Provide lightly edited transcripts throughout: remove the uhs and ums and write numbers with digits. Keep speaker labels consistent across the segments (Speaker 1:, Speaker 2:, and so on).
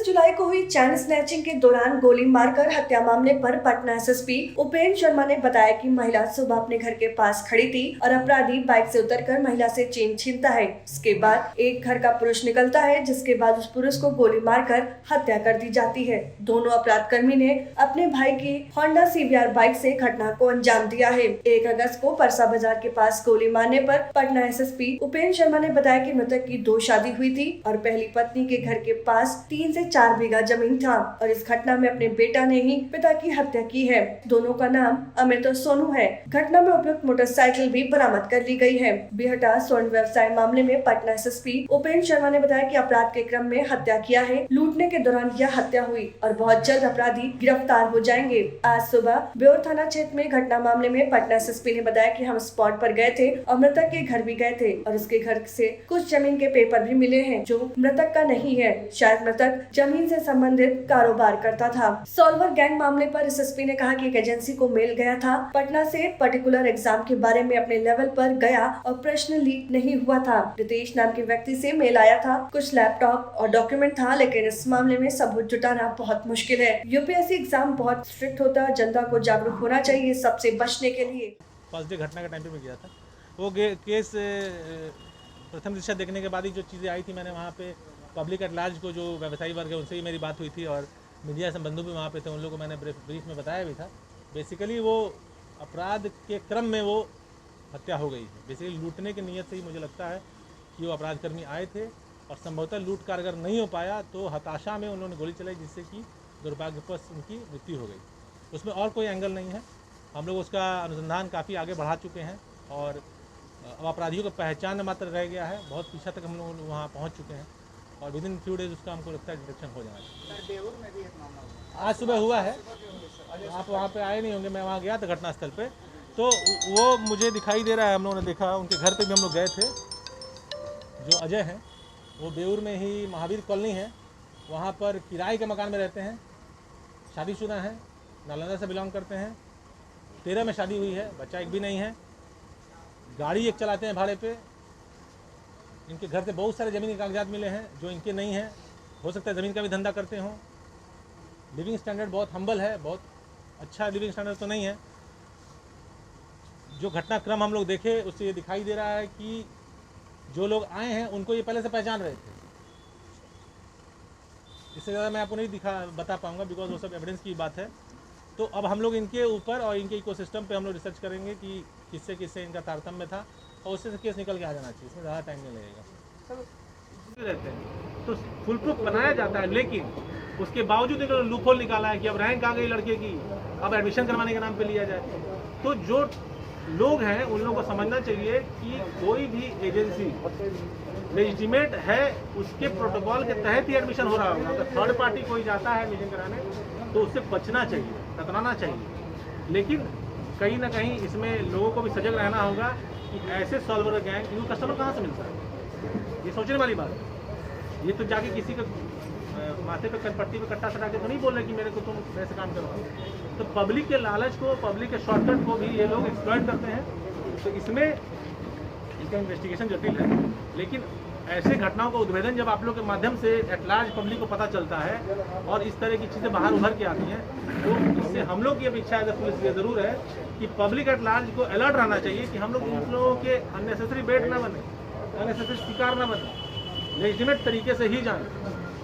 Speaker 1: 29 जुलाई को हुई chain snatching के दौरान गोली मारकर हत्या मामले पर पटना एसएसपी उपेंद्र शर्मा ने बताया कि महिला सुबह अपने घर के पास खड़ी थी और अपराधी बाइक से उतरकर महिला से चेन छीनता है। इसके बाद एक घर का पुरुष निकलता है, जिसके बाद उस पुरुष को गोली मारकर हत्या कर दी जाती है। दोनों अपराध कर्मी ने अपने भाई की होंडा सीबीआर बाइक से घटना को अंजाम दिया है। 1 अगस्त को परसा बाजार के पास गोली मारने पर पटना एसएसपी उपेंद्र शर्मा ने बताया कि मृतक की 2 शादी हुई थी और पहली पत्नी के घर के पास 3 से 4 बीघा जमीन था और इस घटना में अपने बेटा ने ही पिता की हत्या की है। दोनों का नाम अमित और सोनू है। घटना में उपयुक्त मोटरसाइकिल भी बरामद कर ली गई है। बिहटा स्वर्ण व्यवसाय मामले में पटना एसएसपी उपेंद्र शर्मा ने बताया कि अपराध के क्रम में हत्या किया है। लूटने के दौरान यह हत्या हुई और बहुत जल्द अपराधी गिरफ्तार हो जाएंगे। आज सुबह बेउर थाना क्षेत्र में घटना मामले में पटना एसएसपी ने बताया कि हम स्पॉट पर गए थे और मृतक के घर भी गए थे और उसके घर से कुछ जमीन के पेपर भी मिले हैं जो मृतक का नहीं है। शायद मृतक जमीन से संबंधित कारोबार करता था। सॉल्वर गैंग मामले पर एसएसपी ने कहा कि एक एजेंसी को मेल गया था पटना से पर्टिकुलर एग्जाम के बारे में अपने लेवल पर गया और प्रश्न लीक नहीं हुआ था। रितेश नाम के व्यक्ति से मेल आया था, कुछ लैपटॉप और डॉक्यूमेंट था, लेकिन इस मामले में सबूत जुटाना बहुत मुश्किल है। यूपीएससी एग्जाम बहुत स्ट्रिक्ट होता है, जनता को जागरूक होना चाहिए सबसे बचने के लिए।
Speaker 2: फर्स्ट डे घटना के टाइम पे मैं गया था। वो केस प्रथम दृष्टया देखने के बाद ही जो चीज़ें आई थी, मैंने वहाँ पे पब्लिक एट लार्ज को जो व्यवसायी वर्ग है उनसे ही मेरी बात हुई थी और मीडिया से बंधु भी वहाँ पे थे, उन लोगों को मैंने ब्रीफ में बताया भी था। बेसिकली वो अपराध के क्रम में वो हत्या हो गई है। बेसिकली लूटने की नीयत से ही मुझे लगता है कि वो अपराधकर्मी आए थे और संभवतः लूट का अगर नहीं हो पाया तो हताशा में उन्होंने गोली चलाई, जिससे कि दुर्भाग्यवश उनकी मृत्यु हो गई। उसमें और कोई एंगल नहीं है। हम लोग उसका अनुसंधान काफ़ी आगे बढ़ा चुके हैं और अब अपराधियों को पहचान मात्र रह गया है। बहुत पीछा तक हम लोग वहाँ पहुँच चुके हैं और विद इन फ्यू डेज उसका हमको लगता है डिटेक्शन हो जाएगा। आज सुबह हुआ है, आप वहाँ पे आए नहीं होंगे, मैं वहाँ गया था घटनास्थल पे, तो वो मुझे दिखाई दे रहा है। हम लोगों ने देखा, उनके घर पे भी हम लोग गए थे। जो अजय हैं वो बेउर में ही महावीर कॉलोनी है, वहाँ पर किराए के मकान में रहते हैं, शादीशुदा हैं, नालंदा से बिलोंग करते हैं, 13 में शादी हुई है, बच्चा एक भी नहीं है, गाड़ी एक चलाते हैं भाड़े पे। इनके घर से बहुत सारे ज़मीन के कागजात मिले हैं जो इनके नहीं हैं। हो सकता है ज़मीन का भी धंधा करते हों। लिविंग स्टैंडर्ड बहुत हम्बल है, बहुत अच्छा लिविंग स्टैंडर्ड तो नहीं है। जो घटनाक्रम हम लोग देखे उससे ये दिखाई दे रहा है कि जो लोग आए हैं उनको ये पहले से पहचान रहे थे। इससे ज़्यादा मैं आपको नहीं बता पाऊँगा बिकॉज वो सब एविडेंस की बात है। तो अब हम लोग इनके ऊपर और इनके इकोसिस्टम पे हम लोग रिसर्च करेंगे कि किससे किससे इनका तारतम्य था और उससे केस निकल के आ जाना चाहिए। इसमें ज़्यादा टाइम नहीं लगेगा। रहते हैं तो फुल प्रूफ बनाया जाता है, लेकिन उसके बावजूद एक लूप होल निकाला है कि अब रैंक आ गई लड़के की, अब एडमिशन करवाने के नाम पे लिया जाए। तो जो लोग हैं उन लोगों को समझना चाहिए कि कोई भी एजेंसी लेजिटिमेट है, उसके प्रोटोकॉल के तहत ही एडमिशन हो रहा होगा। अगर थर्ड पार्टी कोई जाता है एडमिशन कराने तो उससे बचना चाहिए, कतराना चाहिए। लेकिन कहीं ना कहीं इसमें लोगों को भी सजग रहना होगा कि ऐसे सॉल्वर गैंग क्यों कस्टमर कहाँ से मिलता है, ये सोचने वाली बात है। ये तो जाके किसी का माथे पे पट्टी पे कट्टा सटा के तो नहीं बोल रहे कि मेरे को तुम ऐसे काम करवाओ। तो पब्लिक के लालच को, पब्लिक के शॉर्टकट को भी ये लोग एक्सप्लॉइट करते हैं। तो इसमें इनका इन्वेस्टिगेशन जटिल है, लेकिन ऐसे घटनाओं का उद्भेदन जब आप लोग के माध्यम से एट लार्ज पब्लिक को पता चलता है और इस तरह की चीज़ें बाहर उभर के आती हैं, तो इससे हम लोग की अब इच्छा है पुलिस ये ज़रूर है कि पब्लिक एट लार्ज को अलर्ट रहना चाहिए कि हम लोग इन लोगों के अननेसेसरी बेट ना बने, अननेसेसरी शिकार ना बने, लेजिटिमेट तरीके से ही जाएं।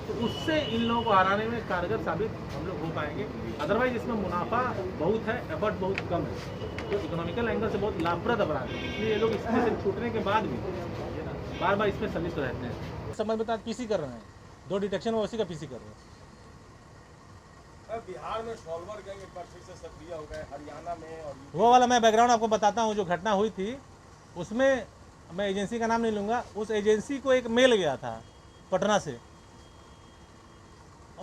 Speaker 2: तो उससे इन लोगों को हराने में कारगर साबित हम लोग हो पाएंगे। अदरवाइज इसमें मुनाफा बहुत है, एफर्ट बहुत कम है। तो इकोनॉमिकल एंगल से बहुत लाभप्रद अपराध है, इसलिए ये लोग इसमें से छूटने के बाद भी बार बार इसमें संलिप्त रहते हैं। समझ में पीसी कर रहे हैं, 2 डिटेक्शन में उसी का पीसी कर रहे हैं।
Speaker 3: बिहार में सॉल्वर गैंग एक बार फिर से सक्रिय हो गए, हरियाणा में और
Speaker 2: वो वाला मैं बैकग्राउंड आपको बताता हूँ। जो घटना हुई थी उसमें मैं एजेंसी का नाम नहीं लूँगा, उस एजेंसी को एक मेल गया था पटना से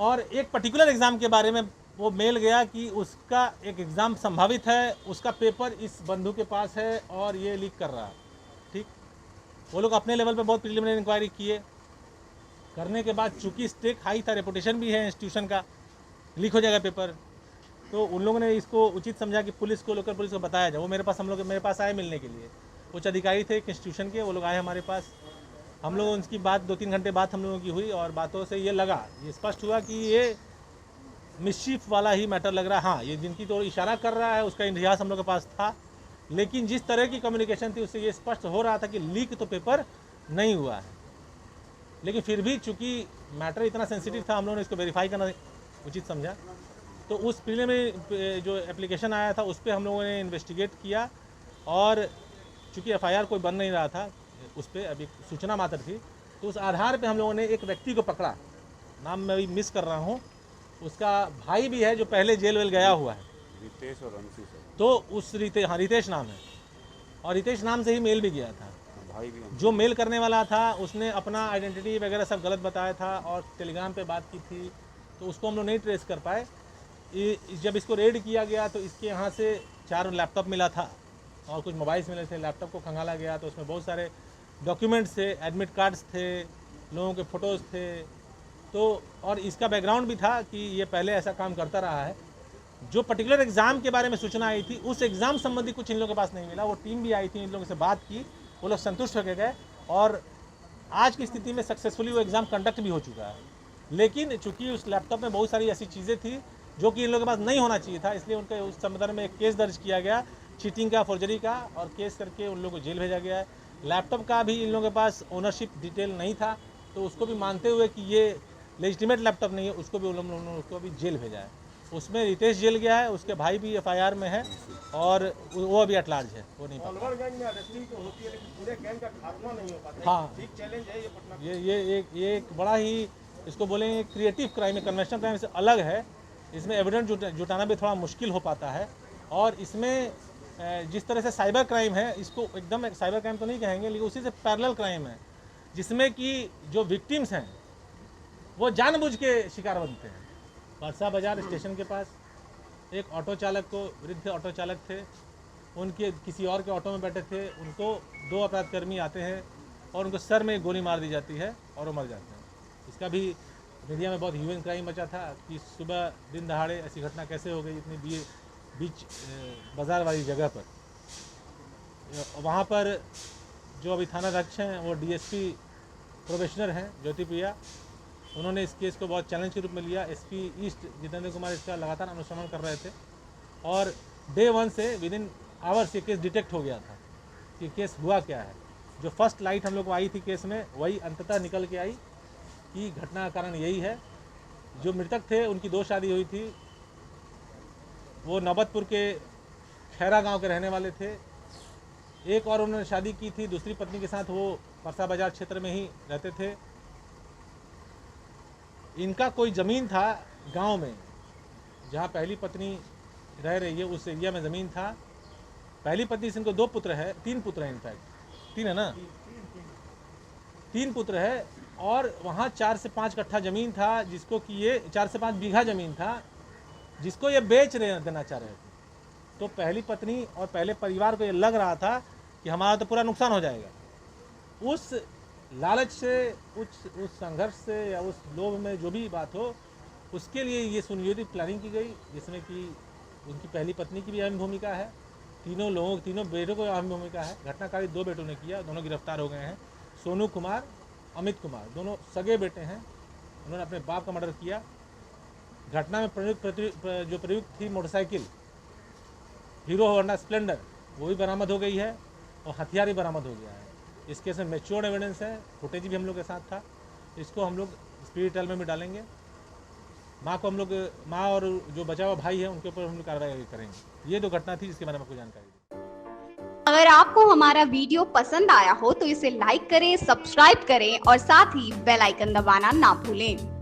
Speaker 2: और एक पर्टिकुलर एग्ज़ाम के बारे में वो मेल गया कि उसका एक एग्ज़ाम संभावित है, उसका पेपर इस बंधु के पास है और ये लीक कर रहा है। ठीक, वो लोग अपने लेवल पे बहुत प्रिलिमिनरी इंक्वायरी किए, करने के बाद चूंकि स्टेक हाई था, रेपुटेशन भी है इंस्टीट्यूशन का, लीक हो जाएगा पेपर, तो उन लोगों ने इसको उचित समझा कि पुलिस को, लोकल पुलिस को बताया जाए। वो मेरे पास आए मिलने के लिए, उच्च अधिकारी थे एक इंस्टीट्यूशन के, वो लोग आए हमारे पास, हम लोग उनकी बात 2-3 घंटे बाद हम लोगों की हुई और बातों से ये लगा, ये स्पष्ट हुआ कि ये मिस्चीफ वाला ही मैटर लग रहा है। हाँ, ये जिनकी तो इशारा कर रहा है उसका इतिहास हम लोग के पास था, लेकिन जिस तरह की कम्युनिकेशन थी उससे ये स्पष्ट हो रहा था कि लीक तो पेपर नहीं हुआ है। लेकिन फिर भी चूंकि मैटर इतना सेंसिटिव था, हम लोगों ने इसको वेरीफाई करना उचित समझा, तो उस प्रीलिमिनरी जो एप्लीकेशन आया था उस पर हम लोगों ने इन्वेस्टिगेट किया और चूँकि एफआईआर कोई बन नहीं रहा था, उस पर अभी सूचना मात्र थी, तो उस आधार पे हम लोगों ने एक व्यक्ति को पकड़ा, नाम मैं अभी मिस कर रहा हूँ, उसका भाई भी है जो पहले जेल वेल गया हुआ है,
Speaker 4: रितेश और अंशु सर।
Speaker 2: तो उस रितेश नाम है, और रितेश नाम से ही मेल भी गया था।
Speaker 4: भाई भी
Speaker 2: जो मेल करने वाला था उसने अपना आइडेंटिटी वगैरह सब गलत बताया था और टेलीग्राम पे बात की थी, तो उसको हम लोग नहीं ट्रेस कर पाए। जब इसको रेड किया गया तो इसके यहाँ से 4 लैपटॉप मिला था और कुछ मोबाइल्स मिले थे। लैपटॉप को खंगाला गया तो उसमें बहुत सारे डॉक्यूमेंट्स थे, एडमिट कार्ड्स थे, लोगों के फ़ोटोज़ थे, तो और इसका बैकग्राउंड भी था कि ये पहले ऐसा काम करता रहा है। जो पर्टिकुलर एग्ज़ाम के बारे में सूचना आई थी उस एग्ज़ाम संबंधी कुछ इन लोगों के पास नहीं मिला। वो टीम भी आई थी, इन लोगों से बात की, वो लोग संतुष्ट होकर गए और आज की स्थिति में सक्सेसफुली वो एग्ज़ाम कंडक्ट भी हो चुका है। लेकिन चूंकि उस लैपटॉप में बहुत सारी ऐसी चीज़ें थी जो कि इन लोगों के पास नहीं होना चाहिए था, इसलिए उनके उस संदर्भ में एक केस दर्ज किया गया, चीटिंग का, फॉर्जरी का, और केस करके उन लोगों को जेल भेजा गया है। लैपटॉप का भी इन लोगों के पास ओनरशिप डिटेल नहीं था, तो उसको भी मानते हुए कि ये लेजिटिमेट लैपटॉप नहीं है, उसको भी उन लोगों ने उसको भी जेल भेजा है। उसमें रितेश जेल गया है, उसके भाई भी एफआईआर में है और वो अभी एट लार्ज है, वो नहीं पता।
Speaker 3: अलवर गैंग में अरेस्टिंग तो होती है लेकिन पूरे गैंग का खात्मा नहीं हो पाता।
Speaker 2: हाँ,
Speaker 3: ठीक चैलेंज है ये पटना।
Speaker 2: ये एक बड़ा ही, इसको बोलेंगे क्रिएटिव क्राइम है, कन्वेंशनल क्राइम से अलग है। इसमें एविडेंस जुटाना भी थोड़ा मुश्किल हो पाता है और इसमें जिस तरह से साइबर क्राइम है, इसको एकदम साइबर क्राइम तो नहीं कहेंगे, लेकिन उसी से पैरेलल क्राइम है, जिसमें कि जो विक्टिम्स हैं वो जानबूझ के शिकार बनते हैं। परसा बाजार स्टेशन के पास एक ऑटो चालक को, वृद्ध ऑटो चालक थे, उनके किसी और के ऑटो में बैठे थे, उनको 2 अपराधकर्मी आते हैं और उनको सर में गोली मार दी जाती है और वो मर जाते हैं। इसका भी मीडिया में बहुत ह्यूमन क्राइम मचा था कि सुबह दिन दहाड़े ऐसी घटना कैसे हो गई इतनी बीच बाज़ार वाली जगह पर। वहाँ पर जो अभी थाना अध्यक्ष हैं वो डीएसपी प्रोबेशनर हैं ज्योति प्रिया, उन्होंने इस केस को बहुत चैलेंज के रूप में लिया। एसपी ईस्ट जितेंद्र कुमार इसका लगातार अनुश्रवण कर रहे थे और डे 1 से विद इन आवर्स ये केस डिटेक्ट हो गया था कि केस हुआ क्या है। जो फर्स्ट लाइट हम लोग को आई थी केस में, वही अंततः निकल के आई कि घटना का कारण यही है। जो मृतक थे उनकी 2 शादी हुई थी, वो नौबतपुर के खैरा गांव के रहने वाले थे। एक और उन्होंने शादी की थी दूसरी पत्नी के साथ, वो परसा बाजार क्षेत्र में ही रहते थे। इनका कोई ज़मीन था गांव में जहां पहली पत्नी रह रही है, उस एरिया में ज़मीन था। पहली पत्नी से इनको 2 पुत्र है, 3 पुत्र हैं, इनफैक्ट 3 है ना, 3 पुत्र है और वहाँ 4 से 5 कट्ठा ज़मीन था, जिसको कि ये 4 से 5 बीघा ज़मीन था, जिसको ये बेच देना चाह रहे थे। तो पहली पत्नी और पहले परिवार को ये लग रहा था कि हमारा तो पूरा नुकसान हो जाएगा। उस लालच से, उस संघर्ष से या उस लोभ में जो भी बात हो, उसके लिए ये सुनियोजित प्लानिंग की गई, जिसमें कि उनकी पहली पत्नी की भी अहम भूमिका है, तीनों बेटों को अहम भूमिका है। घटनाकारी 2 बेटों ने किया, दोनों गिरफ्तार हो गए हैं। सोनू कुमार, अमित कुमार, दोनों सगे बेटे हैं, उन्होंने अपने बाप का मर्डर किया। घटना में प्रयुक्त थी मोटरसाइकिल हीरो होंडा स्प्लेंडर, वो भी बरामद हो गई है और हथियार भी बरामद हो गया है। इस केस में मैच्योर्ड एविडेंस है, फुटेज भी हम लोग के साथ था। इसको हम लोग स्पीड ट्रायल में भी डालेंगे। माँ और जो बचा हुआ भाई है उनके ऊपर हम लोग कार्रवाई करेंगे। ये 2 घटना थी जिसके बारे में आपको जानकारी दी।
Speaker 5: अगर आपको हमारा वीडियो पसंद आया हो तो इसे लाइक करें, सब्सक्राइब करें और साथ ही बेल आइकन दबाना ना भूलें।